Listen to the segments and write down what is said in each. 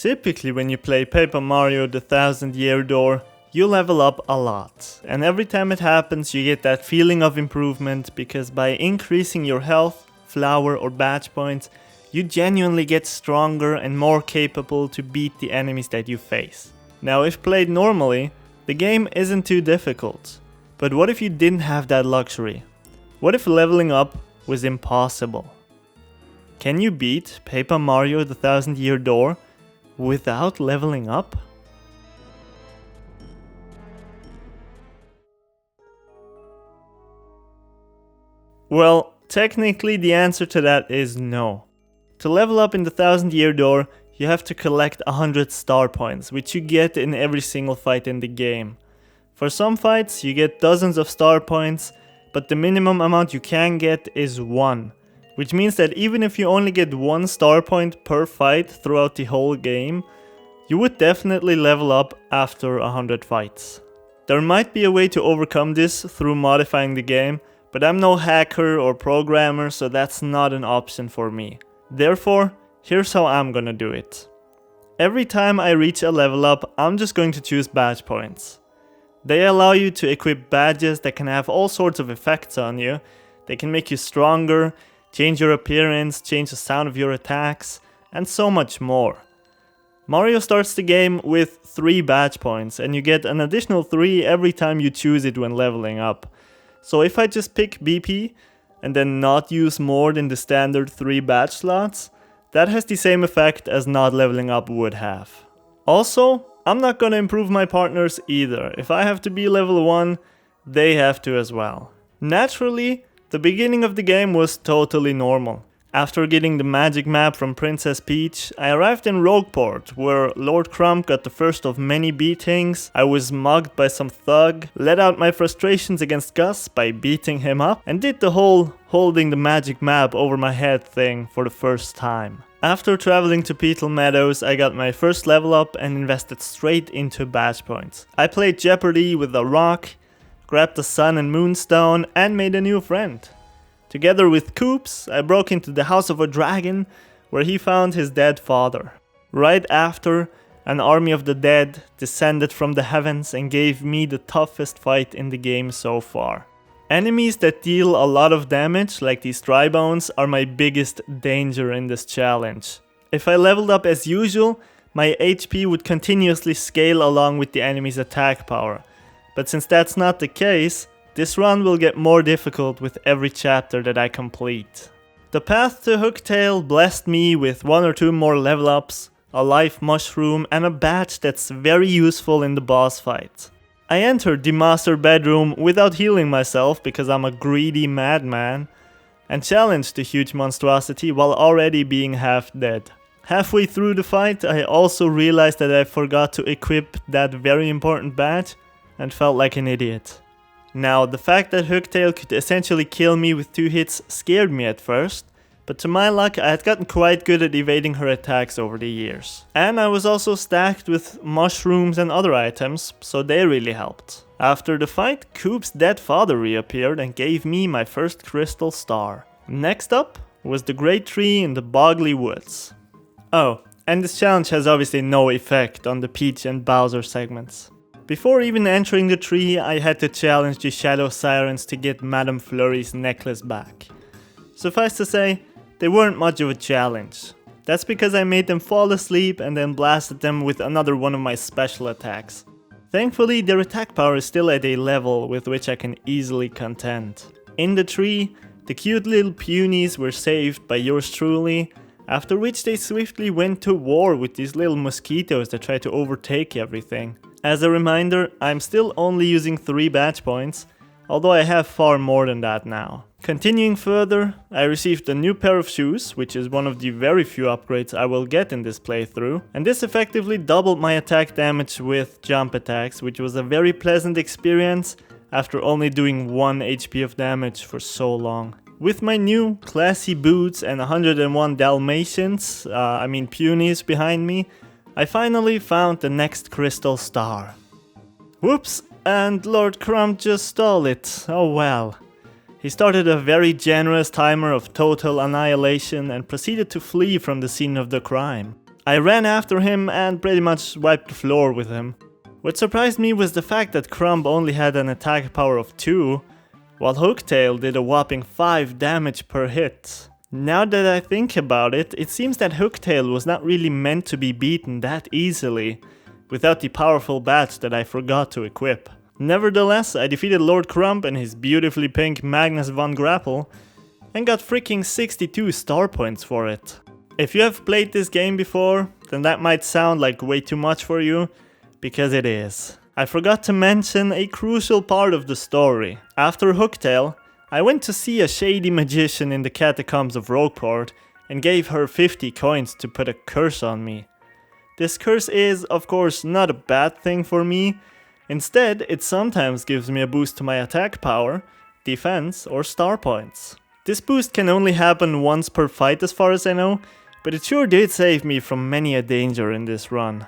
Typically when you play Paper Mario the Thousand Year Door, you level up a lot, and every time it happens you get that feeling of improvement because by increasing your health, flower or badge points, you genuinely get stronger and more capable to beat the enemies that you face. Now if played normally, the game isn't too difficult, but what if you didn't have that luxury? What if leveling up was impossible? Can you beat Paper Mario the Thousand Year Door without leveling up? Well, technically the answer to that is no. To level up in the Thousand Year Door, you have to collect 100 star points, which you get in every single fight in the game. For some fights you get dozens of star points, but the minimum amount you can get is 1. Which means that even if you only get 1 star point per fight throughout the whole game, you would definitely level up after 100 fights. There might be a way to overcome this through modifying the game, but I'm no hacker or programmer, so that's not an option for me. Therefore, here's how I'm gonna do it. Every time I reach a level up, I'm just going to choose badge points. They allow you to equip badges that can have all sorts of effects on you. They can make you stronger, change your appearance, change the sound of your attacks, and so much more. Mario starts the game with 3 badge points, and you get an additional 3 every time you choose it when leveling up. So if I just pick BP, and then not use more than the standard 3 badge slots, that has the same effect as not leveling up would have. Also, I'm not gonna improve my partners either. If I have to be level 1, they have to as well. Naturally, the beginning of the game was totally normal. After getting the magic map from Princess Peach, I arrived in Rogueport, where Lord Crump got the first of many beatings. I was mugged by some thug, let out my frustrations against Gus by beating him up, and did the whole holding the magic map over my head thing for the first time. After traveling to Petal Meadows, I got my first level up and invested straight into badge points. I played Jeopardy with a rock, grabbed the Sun and Moonstone, and made a new friend. Together with Koops, I broke into the House of a Dragon, where he found his dead father. Right after, an army of the dead descended from the heavens and gave me the toughest fight in the game so far. Enemies that deal a lot of damage, like these dry bones, are my biggest danger in this challenge. If I leveled up as usual, my HP would continuously scale along with the enemy's attack power. But since that's not the case, this run will get more difficult with every chapter that I complete. The path to Hooktail blessed me with 1 or 2 more level ups, a life mushroom, and a badge that's very useful in the boss fight. I entered the master bedroom without healing myself because I'm a greedy madman, and challenged the huge monstrosity while already being half dead. Halfway through the fight, I also realized that I forgot to equip that very important badge and felt like an idiot. Now, the fact that Hooktail could essentially kill me with 2 hits scared me at first, but to my luck I had gotten quite good at evading her attacks over the years. And I was also stacked with mushrooms and other items, so they really helped. After the fight, Coop's dead father reappeared and gave me my first crystal star. Next up was the great tree in the Boggly Woods. Oh, and this challenge has obviously no effect on the Peach and Bowser segments. Before even entering the tree, I had to challenge the Shadow Sirens to get Madame Flurry's necklace back. Suffice to say, they weren't much of a challenge. That's because I made them fall asleep and then blasted them with another one of my special attacks. Thankfully, their attack power is still at a level with which I can easily contend. In the tree, the cute little punies were saved by yours truly, after which they swiftly went to war with these little mosquitoes that try to overtake everything. As a reminder, I'm still only using 3 badge points, although I have far more than that now. Continuing further, I received a new pair of shoes, which is one of the very few upgrades I will get in this playthrough, and this effectively doubled my attack damage with jump attacks, which was a very pleasant experience after only doing 1 HP of damage for so long. With my new classy boots and 101 Dalmatians, punies behind me, I finally found the next crystal star. Whoops, and Lord Crump just stole it, oh well. He started a very generous timer of total annihilation and proceeded to flee from the scene of the crime. I ran after him and pretty much wiped the floor with him. What surprised me was the fact that Crumb only had an attack power of 2, while Hooktail did a whopping 5 damage per hit. Now that I think about it, it seems that Hooktail was not really meant to be beaten that easily, without the powerful badge that I forgot to equip. Nevertheless, I defeated Lord Crumb and his beautifully pink Magnus von Grapple, and got freaking 62 star points for it. If you have played this game before, then that might sound like way too much for you, because it is. I forgot to mention a crucial part of the story. After Hooktail, I went to see a shady magician in the catacombs of Rogueport and gave her 50 coins to put a curse on me. This curse is, of course, not a bad thing for me. Instead, it sometimes gives me a boost to my attack power, defense, or star points. This boost can only happen once per fight as far as I know, but it sure did save me from many a danger in this run.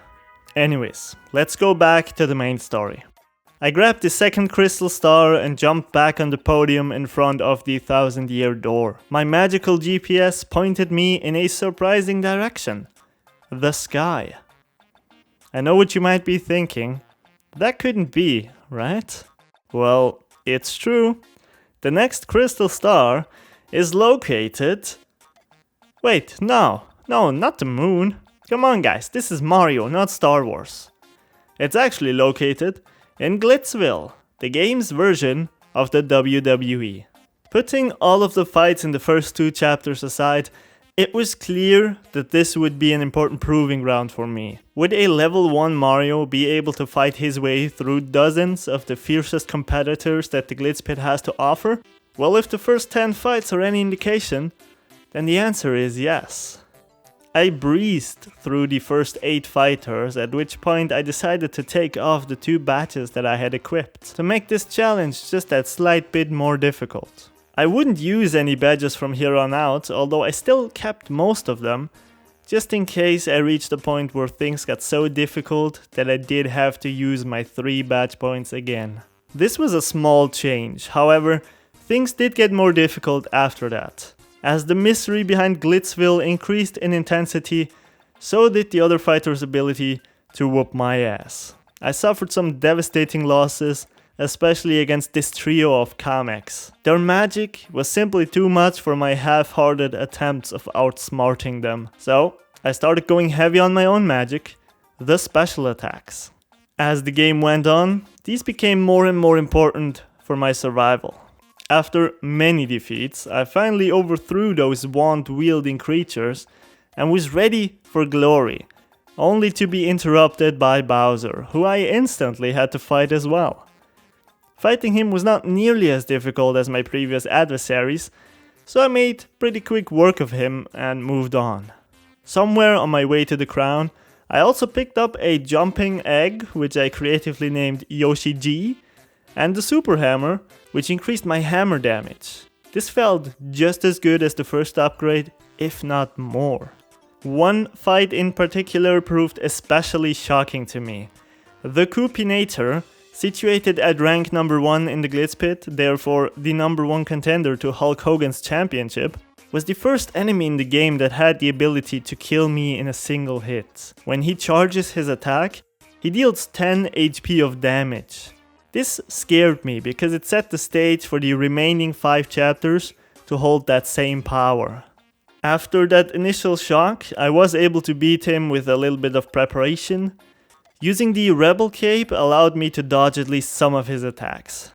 Anyways, let's go back to the main story. I grabbed the second crystal star and jumped back on the podium in front of the 1000-year door. My magical GPS pointed me in a surprising direction. The sky. I know what you might be thinking. That couldn't be, right? Well, it's true. The next crystal star is located... Wait, no, not the moon. Come on guys, this is Mario, not Star Wars. It's actually located in Glitzville, the game's version of the WWE. Putting all of the fights in the first 2 chapters aside, it was clear that this would be an important proving ground for me. Would a level 1 Mario be able to fight his way through dozens of the fiercest competitors that the Glitz Pit has to offer? Well, if the first 10 fights are any indication, then the answer is yes. I breezed through the first 8 fighters, at which point I decided to take off the 2 badges that I had equipped, to make this challenge just that slight bit more difficult. I wouldn't use any badges from here on out, although I still kept most of them, just in case I reached a point where things got so difficult that I did have to use my 3 badge points again. This was a small change, however, things did get more difficult after that. As the mystery behind Glitzville increased in intensity, so did the other fighters' ability to whoop my ass. I suffered some devastating losses, especially against this trio of Kamex. Their magic was simply too much for my half-hearted attempts of outsmarting them. So, I started going heavy on my own magic, the special attacks. As the game went on, these became more and more important for my survival. After many defeats, I finally overthrew those wand-wielding creatures and was ready for glory, only to be interrupted by Bowser, who I instantly had to fight as well. Fighting him was not nearly as difficult as my previous adversaries, so I made pretty quick work of him and moved on. Somewhere on my way to the crown, I also picked up a jumping egg, which I creatively named Yoshi G, and the super hammer, which increased my hammer damage. This felt just as good as the first upgrade, if not more. One fight in particular proved especially shocking to me. The Coopinator, situated at rank number 1 in the Glitz Pit, therefore the number 1 contender to Hulk Hogan's championship, was the first enemy in the game that had the ability to kill me in a single hit. When he charges his attack, he deals 10 HP of damage. This scared me because it set the stage for the remaining 5 chapters to hold that same power. After that initial shock, I was able to beat him with a little bit of preparation. Using the Rebel Cape allowed me to dodge at least some of his attacks.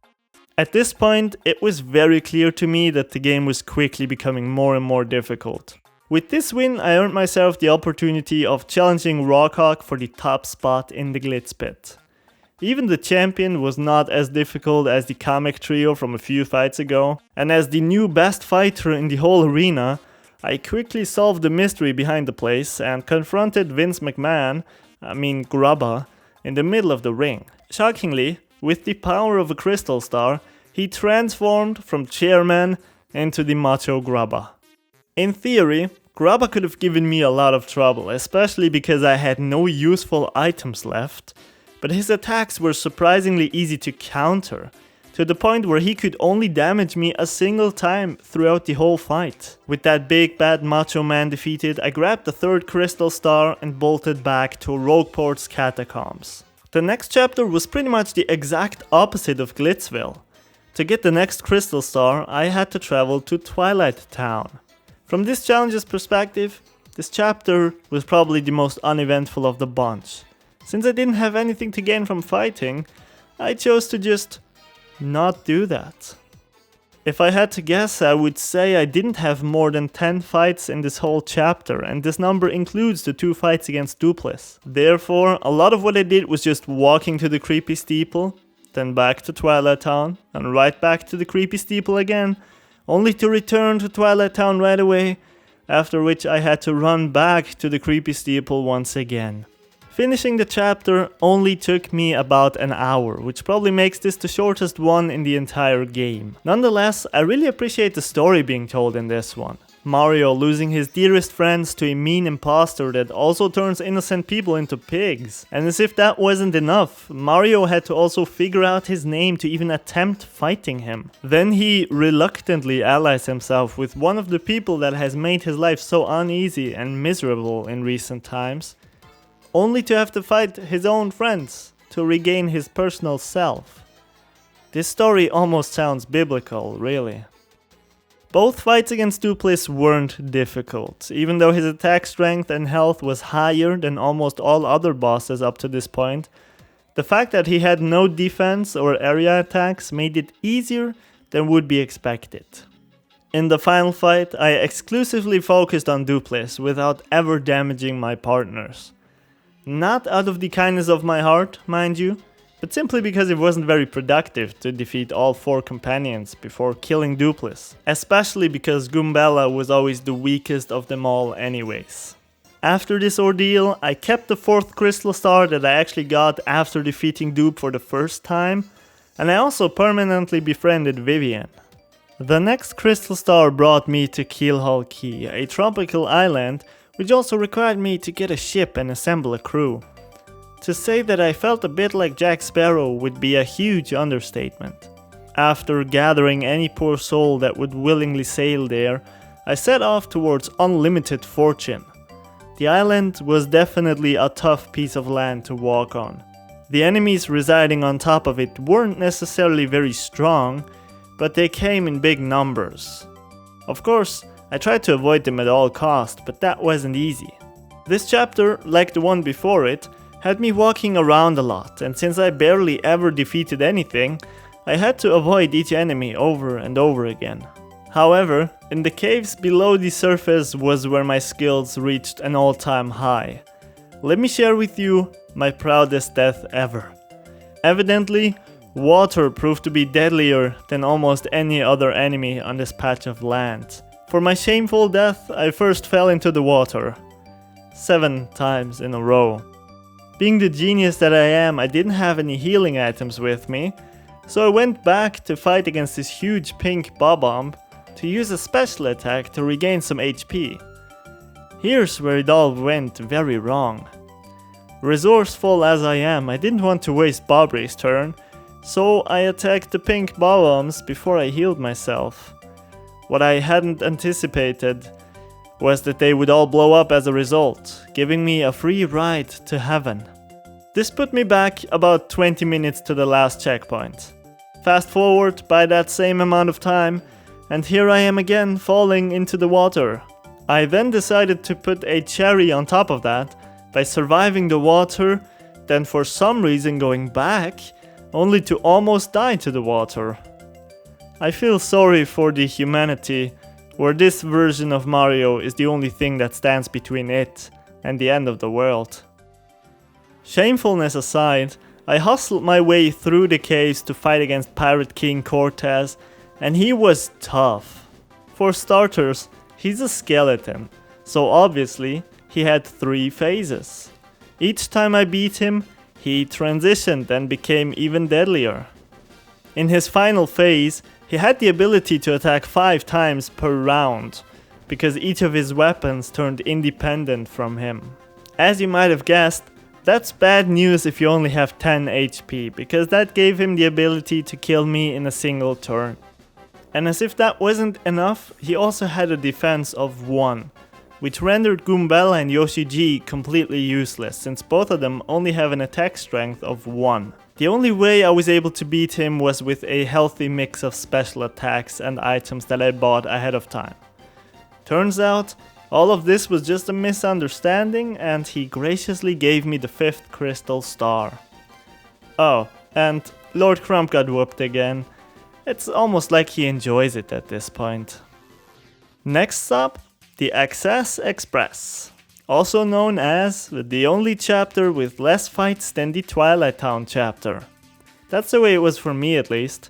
At this point, it was very clear to me that the game was quickly becoming more and more difficult. With this win, I earned myself the opportunity of challenging Rockhawk for the top spot in the Glitz Pit. Even the champion was not as difficult as the Kamek trio from a few fights ago, and as the new best fighter in the whole arena, I quickly solved the mystery behind the place and confronted Vince McMahon, Grubba, in the middle of the ring. Shockingly, with the power of a crystal star, he transformed from chairman into the macho Grubba. In theory, Grubba could have given me a lot of trouble, especially because I had no useful items left, but his attacks were surprisingly easy to counter, to the point where he could only damage me a single time throughout the whole fight. With that big bad macho man defeated, I grabbed the third crystal star and bolted back to Rogueport's catacombs. The next chapter was pretty much the exact opposite of Glitzville. To get the next crystal star, I had to travel to Twilight Town. From this challenge's perspective, this chapter was probably the most uneventful of the bunch. Since I didn't have anything to gain from fighting, I chose to just not do that. If I had to guess, I would say I didn't have more than 10 fights in this whole chapter, and this number includes the 2 fights against Dupless. Therefore, a lot of what I did was just walking to the creepy steeple, then back to Twilight Town, and right back to the creepy steeple again, only to return to Twilight Town right away, after which I had to run back to the creepy steeple once again. Finishing the chapter only took me about an hour, which probably makes this the shortest one in the entire game. Nonetheless, I really appreciate the story being told in this one. Mario losing his dearest friends to a mean imposter that also turns innocent people into pigs. And as if that wasn't enough, Mario had to also figure out his name to even attempt fighting him. Then he reluctantly allies himself with one of the people that has made his life so uneasy and miserable in recent times, only to have to fight his own friends to regain his personal self. This story almost sounds biblical, really. Both fights against Dupless weren't difficult, even though his attack strength and health was higher than almost all other bosses up to this point. The fact that he had no defense or area attacks made it easier than would be expected. In the final fight, I exclusively focused on Dupless without ever damaging my partners. Not out of the kindness of my heart, mind you, but simply because it wasn't very productive to defeat all 4 companions before killing Dupless, especially because Goombella was always the weakest of them all anyways. After this ordeal, I kept the 4th crystal star that I actually got after defeating Dupe for the first time, and I also permanently befriended Vivian. The next crystal star brought me to Keelhaul Key, a tropical island which also required me to get a ship and assemble a crew. To say that I felt a bit like Jack Sparrow would be a huge understatement. After gathering any poor soul that would willingly sail there, I set off towards unlimited fortune. The island was definitely a tough piece of land to walk on. The enemies residing on top of it weren't necessarily very strong, but they came in big numbers. Of course, I tried to avoid them at all costs, but that wasn't easy. This chapter, like the one before it, had me walking around a lot, and since I barely ever defeated anything, I had to avoid each enemy over and over again. However, in the caves below the surface was where my skills reached an all-time high. Let me share with you my proudest death ever. Evidently, water proved to be deadlier than almost any other enemy on this patch of land. For my shameful death, I first fell into the water. 7 times in a row. Being the genius that I am, I didn't have any healing items with me, so I went back to fight against this huge pink Bob-omb to use a special attack to regain some HP. Here's where it all went very wrong. Resourceful as I am, I didn't want to waste Bobry's turn, so I attacked the pink Bob-ombs before I healed myself. What I hadn't anticipated was that they would all blow up as a result, giving me a free ride to heaven. This put me back about 20 minutes to the last checkpoint. Fast forward by that same amount of time, and here I am again falling into the water. I then decided to put a cherry on top of that by surviving the water, then for some reason going back, only to almost die to the water. I feel sorry for the humanity, where this version of Mario is the only thing that stands between it and the end of the world. Shamefulness aside, I hustled my way through the caves to fight against Pirate King Cortez, and he was tough. For starters, he's a skeleton, so obviously he had 3 phases. Each time I beat him, he transitioned and became even deadlier. In his final phase, he had the ability to attack 5 times per round, because each of his weapons turned independent from him. As you might have guessed, That's bad news if you only have 10 HP, because that gave him the ability to kill me in a single turn. And as if that wasn't enough, he also had a defense of 1, which rendered Goombella and Yoshi G completely useless, since both of them only have an attack strength of 1. The only way I was able to beat him was with a healthy mix of special attacks and items that I bought ahead of time. Turns out, all of this was just a misunderstanding, and he graciously gave me the 5th crystal star. Oh, and Lord Crump got whooped again. It's almost like he enjoys it at this point. Next up, the Access Express, also known as the only chapter with less fights than the Twilight Town chapter. That's the way it was for me, at least.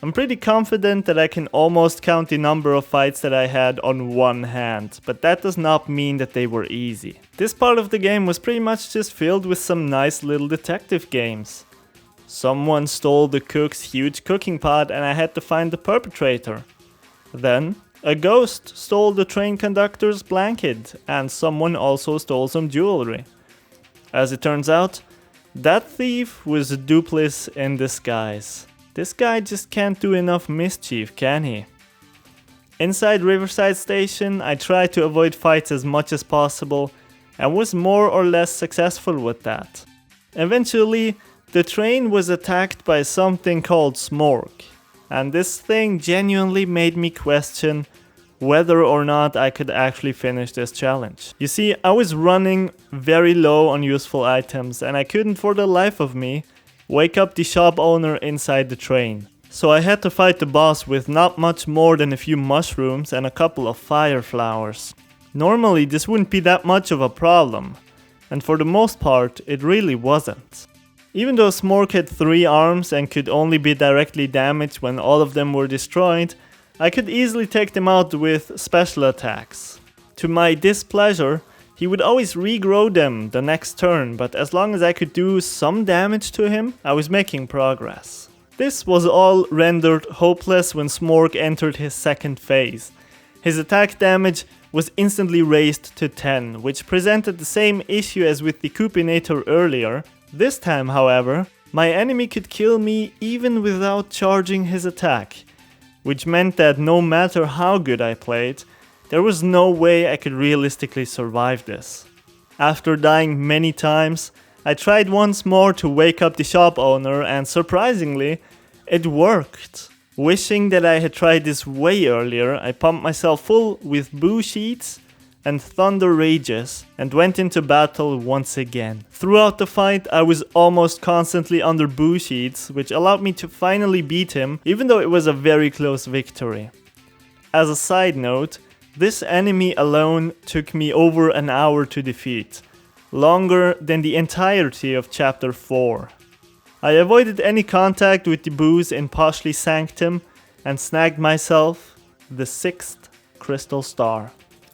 I'm pretty confident that I can almost count the number of fights that I had on one hand, but that does not mean that they were easy. This part of the game was pretty much just filled with some nice little detective games. Someone stole the cook's huge cooking pot and I had to find the perpetrator. Then, a ghost stole the train conductor's blanket, and someone also stole some jewelry. As it turns out, that thief was a duplice in disguise. This guy just can't do enough mischief, can he? Inside Riverside Station, I tried to avoid fights as much as possible, and was more or less successful with that. Eventually, the train was attacked by something called Smorg, and this thing genuinely made me question whether or not I could actually finish this challenge. You see, I was running very low on useful items, and I couldn't for the life of me wake up the shop owner inside the train. So I had to fight the boss with not much more than a few mushrooms and a couple of fire flowers. Normally this wouldn't be that much of a problem, and for the most part it really wasn't. Even though Smorg had 3 arms and could only be directly damaged when all of them were destroyed, I could easily take them out with special attacks. To my displeasure, he would always regrow them the next turn, but as long as I could do some damage to him, I was making progress. This was all rendered hopeless when Smorg entered his second phase. His attack damage was instantly raised to 10, which presented the same issue as with the Coopinator earlier. This time, however, my enemy could kill me even without charging his attack, which meant that no matter how good I played, there was no way I could realistically survive this. After dying many times, I tried once more to wake up the shop owner, and surprisingly, it worked. Wishing that I had tried this way earlier, I pumped myself full with boo sheets and thunder rages and went into battle once again. Throughout the fight, I was almost constantly under boo sheets, which allowed me to finally beat him, even though it was a very close victory. As a side note, this enemy alone took me over an hour to defeat, longer than the entirety of chapter 4. I avoided any contact with the boos in Poshly Sanctum and snagged myself the 6th crystal star.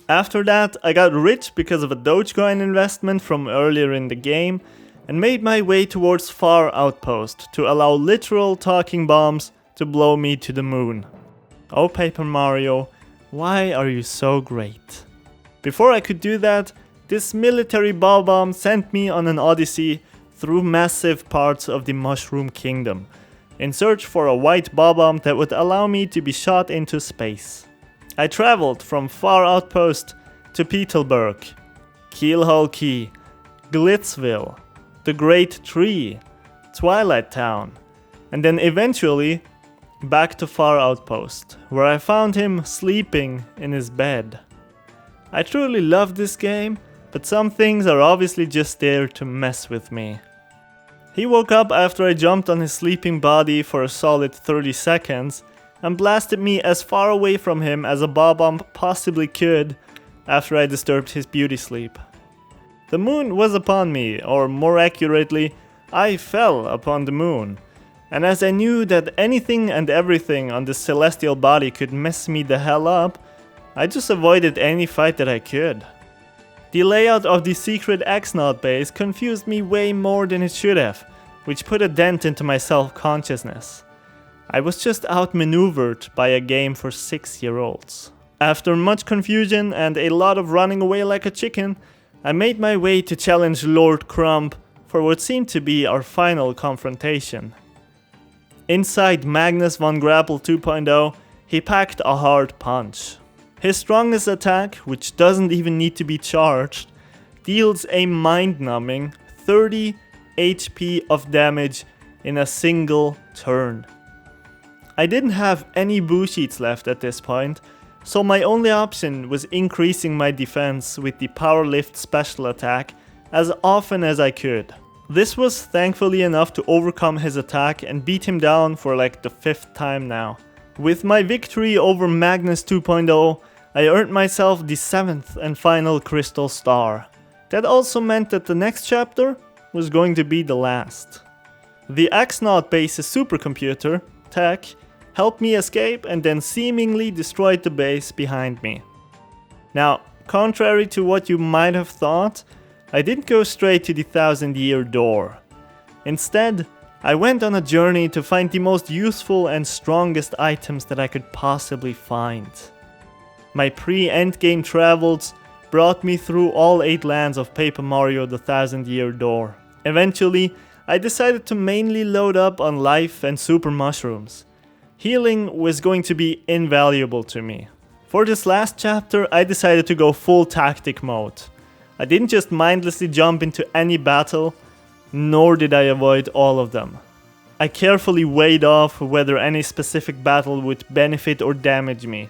After that, I got rich because of a Dogecoin investment from earlier in the game and made my way towards Far Outpost to allow literal talking bombs to blow me to the moon. Oh Paper Mario, why are you so great? Before I could do that, this military ball bomb sent me on an odyssey through massive parts of the Mushroom Kingdom, in search for a white ball bomb that would allow me to be shot into space. I traveled from Far Outpost to Petalburg, Keelhole Key, Glitzville, the Great Tree, Twilight Town, and then eventually back to Far Outpost, where I found him sleeping in his bed. I truly love this game, but some things are obviously just there to mess with me. He woke up after I jumped on his sleeping body for a solid 30 seconds and blasted me as far away from him as a ball bomb possibly could after I disturbed his beauty sleep. The moon was upon me, or more accurately, I fell upon the moon. And as I knew that anything and everything on this celestial body could mess me the hell up, I just avoided any fight that I could. The layout of the secret X-Naut base confused me way more than it should have, which put a dent into my self-consciousness. I was just outmaneuvered by a game for 6-year-olds. After much confusion and a lot of running away like a chicken, I made my way to challenge Lord Crump for what seemed to be our final confrontation. Inside Magnus von Grapple 2.0, he packed a hard punch. His strongest attack, which doesn't even need to be charged, deals a mind-numbing 30 HP of damage in a single turn. I didn't have any boo sheets left at this point, so my only option was increasing my defense with the Power Lift special attack as often as I could. This was thankfully enough to overcome his attack and beat him down for like the 5th time now. With my victory over Magnus 2.0, I earned myself the 7th and final Crystal Star. That also meant that the next chapter was going to be the last. The X-Naut base's supercomputer, Tech, helped me escape and then seemingly destroyed the base behind me. Now, contrary to what you might have thought, I didn't go straight to the 1000-year door. Instead, I went on a journey to find the most useful and strongest items that I could possibly find. My pre-endgame travels brought me through all 8 lands of Paper Mario the 1000-year door. Eventually, I decided to mainly load up on life and super mushrooms. Healing was going to be invaluable to me. For this last chapter, I decided to go full tactic mode. I didn't just mindlessly jump into any battle, nor did I avoid all of them. I carefully weighed off whether any specific battle would benefit or damage me.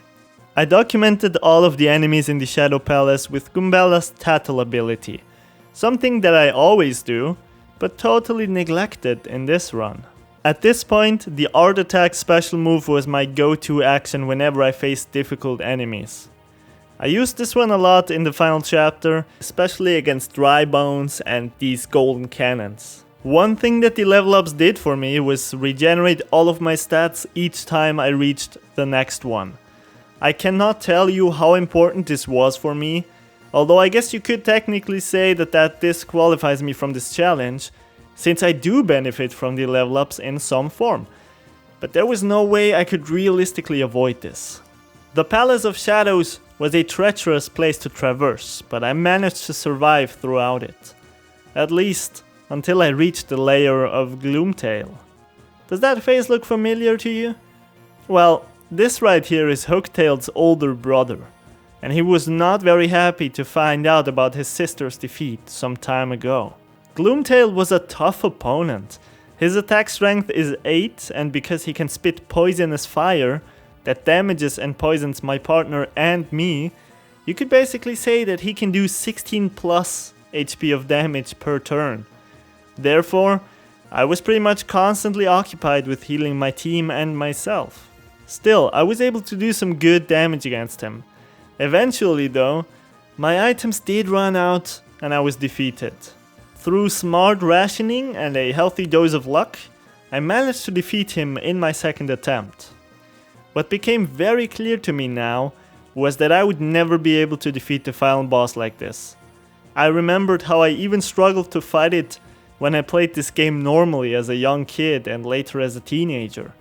I documented all of the enemies in the Shadow Palace with Goombella's Tattle ability, something that I always do, but totally neglected in this run. At this point, the Art Attack special move was my go-to action whenever I faced difficult enemies. I used this one a lot in the final chapter, especially against Dry Bones and these golden cannons. One thing that the level ups did for me was regenerate all of my stats each time I reached the next one. I cannot tell you how important this was for me, although I guess you could technically say that disqualifies me from this challenge, since I do benefit from the level ups in some form. But there was no way I could realistically avoid this. The Palace of Shadows was a treacherous place to traverse, but I managed to survive throughout it. At least, until I reached the lair of Gloomtail. Does that face look familiar to you? Well, this right here is Hooktail's older brother, and he was not very happy to find out about his sister's defeat some time ago. Gloomtail was a tough opponent. His attack strength is 8, and because he can spit poisonous fire that damages and poisons my partner and me, you could basically say that he can do 16 plus HP of damage per turn. Therefore, I was pretty much constantly occupied with healing my team and myself. Still, I was able to do some good damage against him. Eventually though, my items did run out and I was defeated. Through smart rationing and a healthy dose of luck, I managed to defeat him in my second attempt. What became very clear to me now was that I would never be able to defeat the final boss like this. I remembered how I even struggled to fight it when I played this game normally as a young kid and later as a teenager.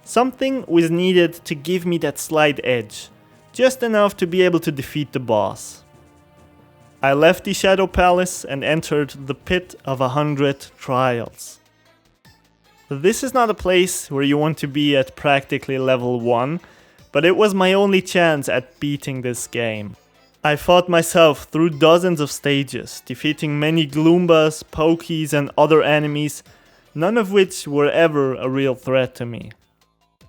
Something was needed to give me that slight edge, just enough to be able to defeat the boss. I left the Shadow Palace and entered the Pit of 100 Trials. This is not a place where you want to be at practically level 1, but it was my only chance at beating this game. I fought myself through dozens of stages, defeating many Gloombas, Pokies and other enemies, none of which were ever a real threat to me.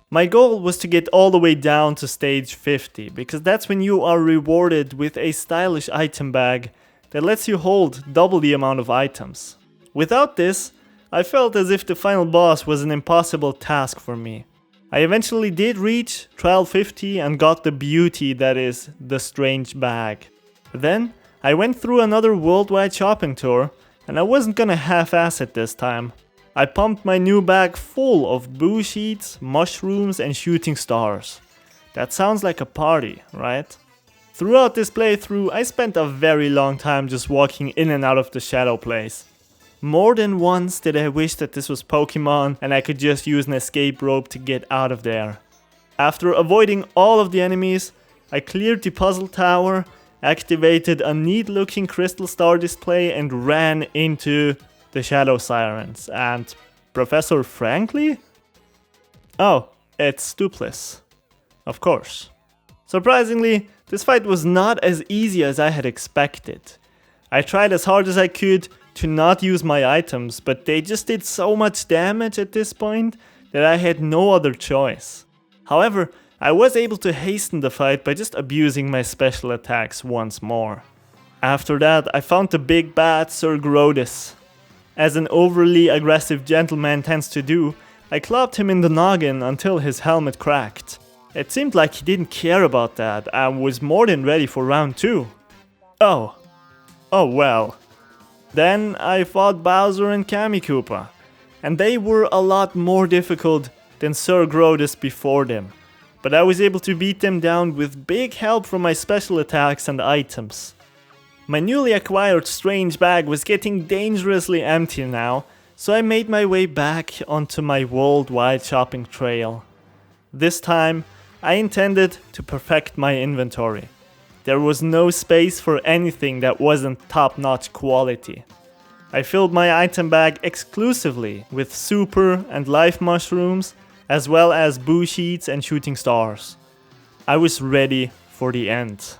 My goal was to get all the way down to stage 50, because that's when you are rewarded with a stylish item bag that lets you hold double the amount of items. Without this, I felt as if the final boss was an impossible task for me. I eventually did reach Trial 50 and got the beauty that is the strange bag. Then, I went through another worldwide shopping tour, and I wasn't gonna half-ass it this time. I pumped my new bag full of boo sheets, mushrooms and shooting stars. That sounds like a party, right? Throughout this playthrough, I spent a very long time just walking in and out of the Shadow Place. More than once did I wish that this was Pokemon and I could just use an escape rope to get out of there. After avoiding all of the enemies, I cleared the puzzle tower, activated a neat looking crystal star display and ran into the Shadow Sirens, and Professor Frankly? Oh, it's Dupliss. Of course. Surprisingly, this fight was not as easy as I had expected. I tried as hard as I could to not use my items, but they just did so much damage at this point that I had no other choice. However, I was able to hasten the fight by just abusing my special attacks once more. After that, I found the big bad Sir Grodus. As an overly aggressive gentleman tends to do, I clubbed him in the noggin until his helmet cracked. It seemed like he didn't care about that and was more than ready for round 2. Oh well. Then I fought Bowser and Kamikoopa, and they were a lot more difficult than Sir Grodus before them, but I was able to beat them down with big help from my special attacks and items. My newly acquired strange bag was getting dangerously empty now, so I made my way back onto my worldwide shopping trail. This time, I intended to perfect my inventory. There was no space for anything that wasn't top-notch quality. I filled my item bag exclusively with super and life mushrooms, as well as boo sheets and shooting stars. I was ready for the end.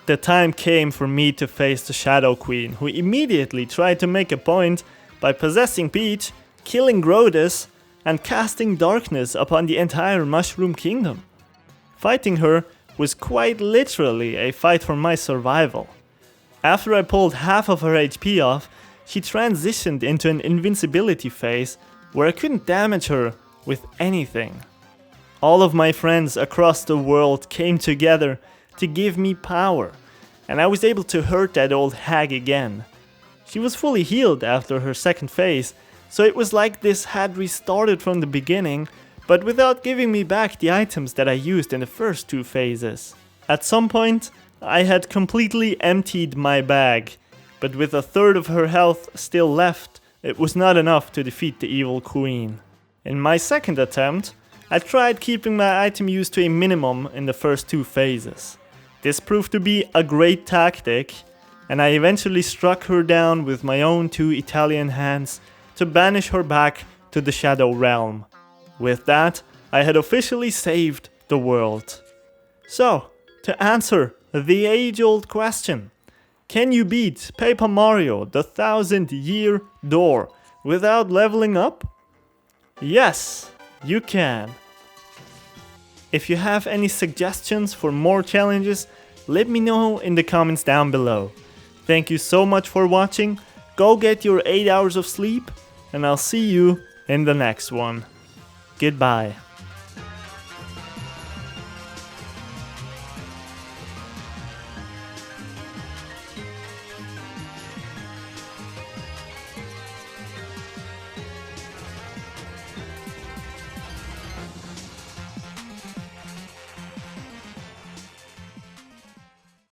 The time came for me to face the Shadow Queen, who immediately tried to make a point by possessing Peach, killing Grodus, and casting darkness upon the entire Mushroom Kingdom. Fighting her was quite literally a fight for my survival. After I pulled half of her HP off, she transitioned into an invincibility phase where I couldn't damage her with anything. All of my friends across the world came together to give me power, and I was able to hurt that old hag again. She was fully healed after her second phase, so it was like this had restarted from the beginning, but without giving me back the items that I used in the first 2 phases. At some point, I had completely emptied my bag, but with a third of her health still left, it was not enough to defeat the evil queen. In my second attempt, I tried keeping my item use to a minimum in the first 2 phases. This proved to be a great tactic, and I eventually struck her down with my own 2 Italian hands to banish her back to the Shadow Realm. With that, I had officially saved the world. So, to answer the age-old question, can you beat Paper Mario the 1000-Year Door without leveling up? Yes, you can. If you have any suggestions for more challenges, let me know in the comments down below. Thank you so much for watching, go get your 8 hours of sleep, and I'll see you in the next one. Goodbye.